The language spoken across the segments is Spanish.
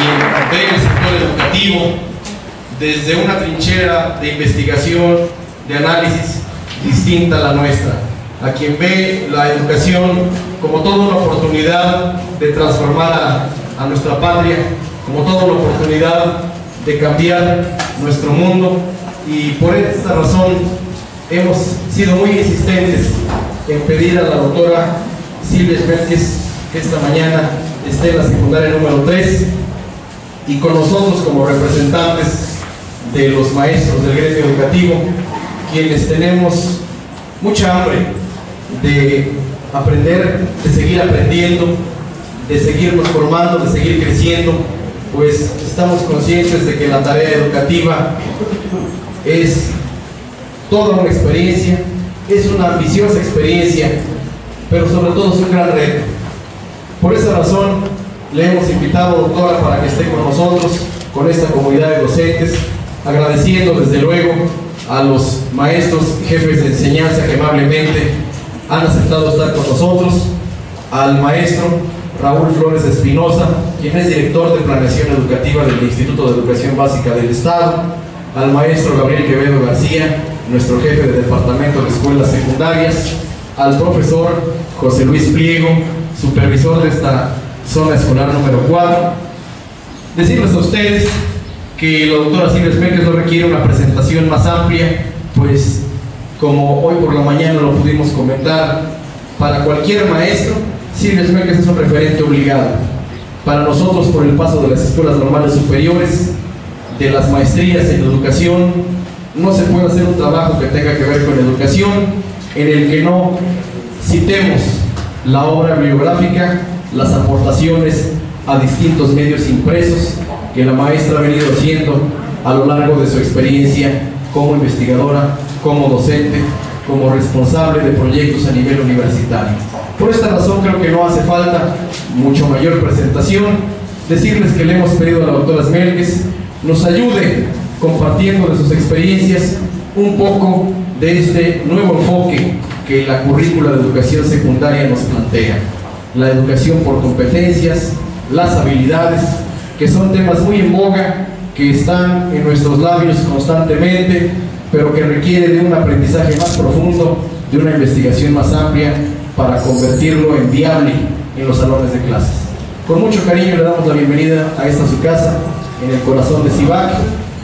quien ve el sector educativo desde una trinchera de investigación, de análisis distinta a la nuestra, a quien ve la educación como toda una oportunidad de transformar a nuestra patria, como toda una oportunidad de cambiar nuestro mundo, y por esta razón hemos sido muy insistentes en pedir a la doctora Silvia Schmelkes que esta mañana esté en la secundaria número 3 y con nosotros como representantes de los maestros del gremio educativo, quienes tenemos mucha hambre de aprender, de seguir aprendiendo, de seguirnos formando, de seguir creciendo, pues estamos conscientes de que la tarea educativa es toda una experiencia, es una ambiciosa experiencia, pero sobre todo es un gran reto. Por esa razón le hemos invitado, doctora, para que esté con nosotros, con esta comunidad de docentes, agradeciendo desde luego a los maestros, jefes de enseñanza que amablemente han aceptado estar con nosotros, al maestro Raúl Flores Espinosa, quien es director de Planeación Educativa del Instituto de Educación Básica del Estado, al maestro Gabriel Quevedo García, nuestro jefe de Departamento de Escuelas Secundarias, al profesor José Luis Pliego, supervisor de esta zona escolar número 4. Decirles a ustedes que la doctora Silvia Schmelkes no requiere una presentación más amplia, pues como hoy por la mañana lo pudimos comentar, para cualquier maestro, Silvia Schmelkes es un referente obligado. Para nosotros, por el paso de las escuelas normales superiores, de las maestrías en educación, no se puede hacer un trabajo que tenga que ver con educación en el que no citemos la obra bibliográfica, las aportaciones a distintos medios impresos que la maestra ha venido haciendo a lo largo de su experiencia como investigadora, como docente, como responsable de proyectos a nivel universitario. Por esta razón creo que no hace falta mucho mayor presentación. Decirles que le hemos pedido a la doctora Schmelkes nos ayude compartiendo de sus experiencias un poco de este nuevo enfoque que la currícula de educación secundaria nos plantea. La educación por competencias, las habilidades, que son temas muy en boga, que están en nuestros labios constantemente, pero que requiere de un aprendizaje más profundo, de una investigación más amplia para convertirlo en viable en los salones de clases. Con mucho cariño le damos la bienvenida a esta su casa, en el corazón de Cibac,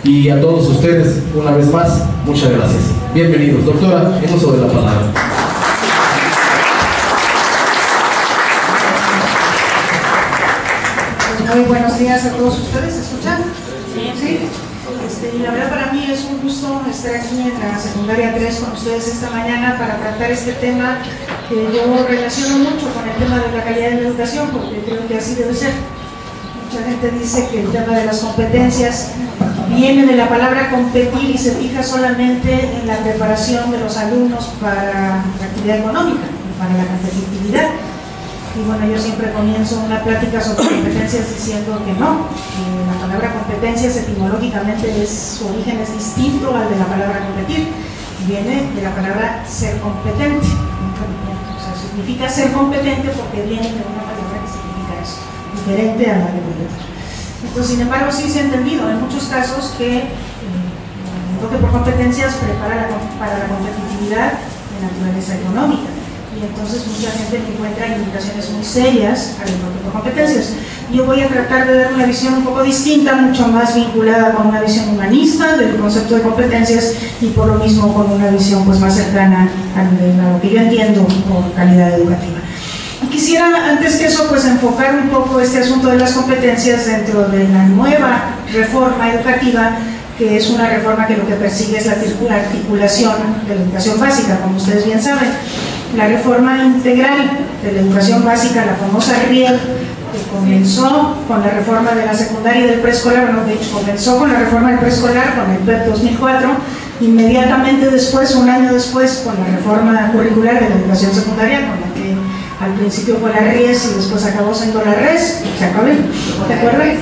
y a todos ustedes una vez más, muchas gracias. Bienvenidos. Doctora, en uso de la palabra. Muy buenos días a todos ustedes, ¿se escuchan? Sí. La verdad para mí es un gusto estar aquí en la secundaria 3 con ustedes esta mañana para tratar este tema que yo relaciono mucho con el tema de la calidad de la educación, porque creo que así debe ser. Mucha gente dice que el tema de las competencias viene de la palabra competir y se fija solamente en la preparación de los alumnos para la actividad económica, para la competitividad. Y bueno, yo siempre comienzo una plática sobre competencias diciendo que no, que la palabra competencias etimológicamente su origen es distinto al de la palabra competir, viene de la palabra ser competente. O sea, significa ser competente porque viene de una palabra que significa eso, diferente a la de competir. Entonces, sin embargo, sí se ha entendido en muchos casos que el enfoque por competencias prepara para la competitividad de naturaleza económica. Y entonces mucha gente encuentra limitaciones muy serias al enfoque por competencias. Yo voy a tratar de dar una visión un poco distinta, mucho más vinculada con una visión humanista del concepto de competencias y por lo mismo con una visión pues más cercana a lo que yo entiendo por calidad educativa. Y quisiera antes que eso pues enfocar un poco este asunto de las competencias dentro de la nueva reforma educativa, que es una reforma que lo que persigue es la articulación de la educación básica, como ustedes bien saben. La reforma integral de la educación básica, la famosa RIEB, que comenzó con la reforma de la secundaria y del preescolar, bueno, de hecho comenzó con la reforma del preescolar, con el PEP 2004, inmediatamente después, un año después, con la reforma curricular de la educación secundaria, con la que al principio fue la RIES y después acabó siendo la RES, se acabó, ¿te acuerdas?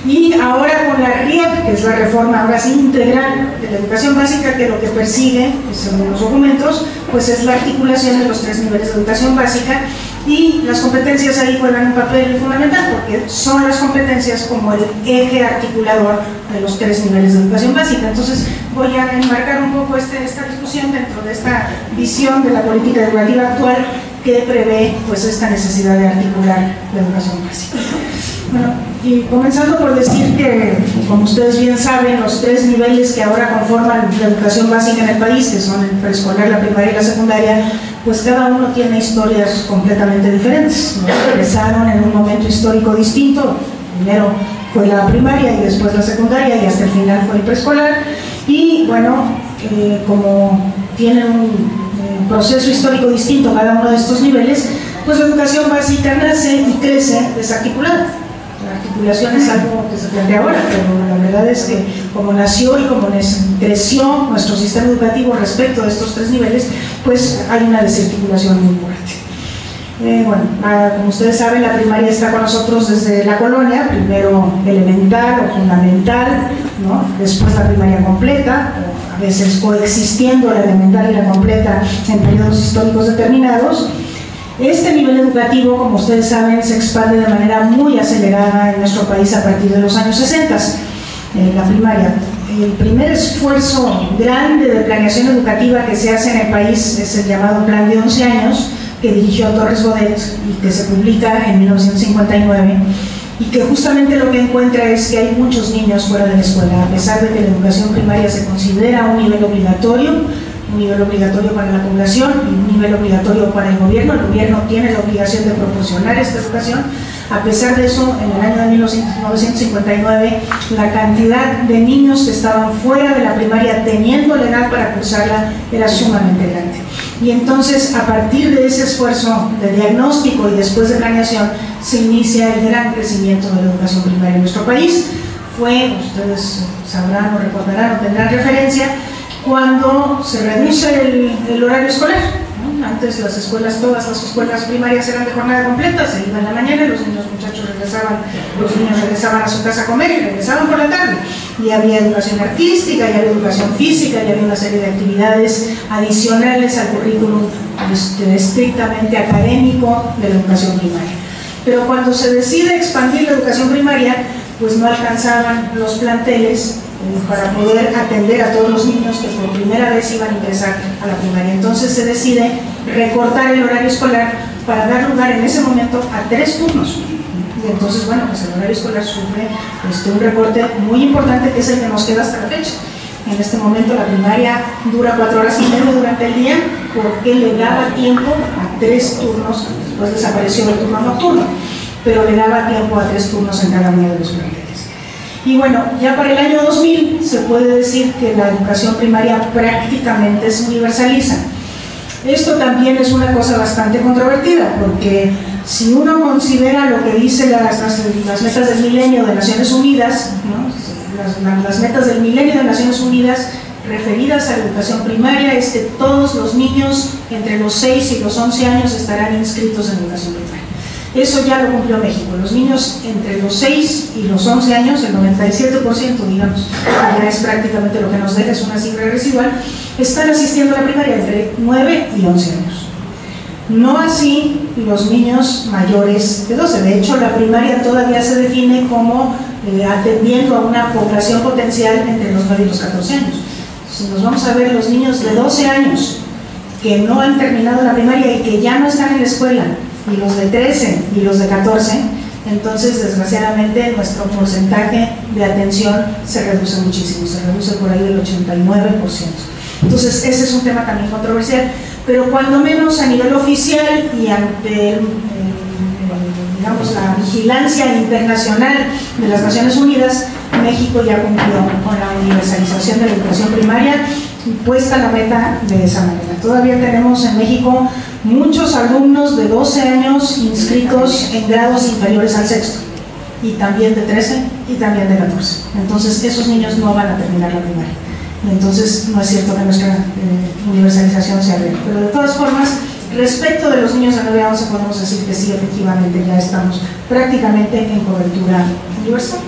Y ahora con la RIEB, que es la reforma ahora sí integral de la educación básica, que lo que persigue, según los documentos, pues es la articulación de los 3 niveles de educación básica y las competencias ahí juegan un papel fundamental porque son las competencias como el eje articulador de los 3 niveles de educación básica. Entonces voy a enmarcar un poco esta discusión dentro de esta visión de la política educativa actual que prevé pues esta necesidad de articular la educación básica. Bueno, y comenzando por decir que, como ustedes bien saben, los 3 niveles que ahora conforman la educación básica en el país, que son el preescolar, la primaria y la secundaria, pues cada uno tiene historias completamente diferentes, ¿no? Empezaron en un momento histórico distinto, primero fue la primaria y después la secundaria y hasta el final fue el preescolar, y bueno, como tienen un proceso histórico distinto cada uno de estos niveles, pues la educación básica nace y crece desarticulada. La articulación es algo que se plantea ahora, pero la verdad es que como nació y como creció nuestro sistema educativo respecto de estos 3 niveles, pues hay una desarticulación muy fuerte. Bueno, como ustedes saben, la primaria está con nosotros desde la colonia, primero elemental o fundamental, ¿no? Después la primaria completa, o a veces coexistiendo la elemental y la completa en periodos históricos determinados. Este nivel educativo, como ustedes saben, se expande de manera muy acelerada en nuestro país a partir de los años 60, la primaria. El primer esfuerzo grande de planeación educativa que se hace en el país es el llamado Plan de 11 años, que dirigió Torres Bodet y que se publica en 1959, y que justamente lo que encuentra es que hay muchos niños fuera de la escuela, a pesar de que la educación primaria se considera un nivel obligatorio para la población y un nivel obligatorio para el gobierno tiene la obligación de proporcionar esta educación. A pesar de eso, en el año de 1959, la cantidad de niños que estaban fuera de la primaria teniendo la edad para cursarla era sumamente grande. Y entonces, a partir de ese esfuerzo de diagnóstico y después de planeación, se inicia el gran crecimiento de la educación primaria en nuestro país. Fue, ustedes sabrán o recordarán o tendrán referencia, cuando se reduce el horario escolar, ¿no? Antes todas las escuelas primarias eran de jornada completa, se iban en la mañana, los niños regresaban a su casa a comer y regresaban por la tarde. Y había educación artística, y había educación física, y había una serie de actividades adicionales al currículum estrictamente académico de la educación primaria. Pero cuando se decide expandir la educación primaria, pues no alcanzaban los planteles para poder atender a todos los niños que por primera vez iban a ingresar a la primaria. Entonces se decide recortar el horario escolar para dar lugar en ese momento a 3 turnos. Y entonces, bueno, pues el horario escolar sufre un recorte muy importante, que es el que nos queda hasta la fecha. En este momento la primaria dura 4 horas y media durante el día, porque le daba tiempo a 3 turnos, después desapareció el turno nocturno, pero le daba tiempo a 3 turnos en cada uno de los planteles. Y bueno, ya para el año 2000 se puede decir que la educación primaria prácticamente se universaliza. Esto también es una cosa bastante controvertida, porque si uno considera lo que dicen las metas del milenio de Naciones Unidas, ¿no? Las metas del milenio de Naciones Unidas referidas a la educación primaria es que todos los niños entre los 6 y los 11 años estarán inscritos en educación primaria. Eso ya lo cumplió México. Los niños entre los 6 y los 11 años, el 97%, digamos, ya es prácticamente lo que nos deja, es una cifra residual, están asistiendo a la primaria entre 9 y 11 años. No así los niños mayores de 12. De hecho, la primaria todavía se define como atendiendo a una población potencial entre los 9 y los 14 años. Si nos vamos a ver los niños de 12 años que no han terminado la primaria y que ya no están en la escuela, y los de 13 y los de 14, entonces desgraciadamente nuestro porcentaje de atención se reduce muchísimo, se reduce por ahí del 89%. Entonces ese es un tema también controversial, pero cuando menos a nivel oficial y ante digamos, la vigilancia internacional de las Naciones Unidas, México ya cumplió con la universalización de la educación primaria, puesta la meta de esa manera. Todavía tenemos en México muchos alumnos de 12 años inscritos en grados inferiores al sexto, y también de 13 y también de 14. Entonces esos niños no van a terminar la primaria. Entonces no es cierto que nuestra universalización sea real. Pero de todas formas, respecto de los niños de 9 a 11 podemos decir que sí, efectivamente ya estamos prácticamente en cobertura universal.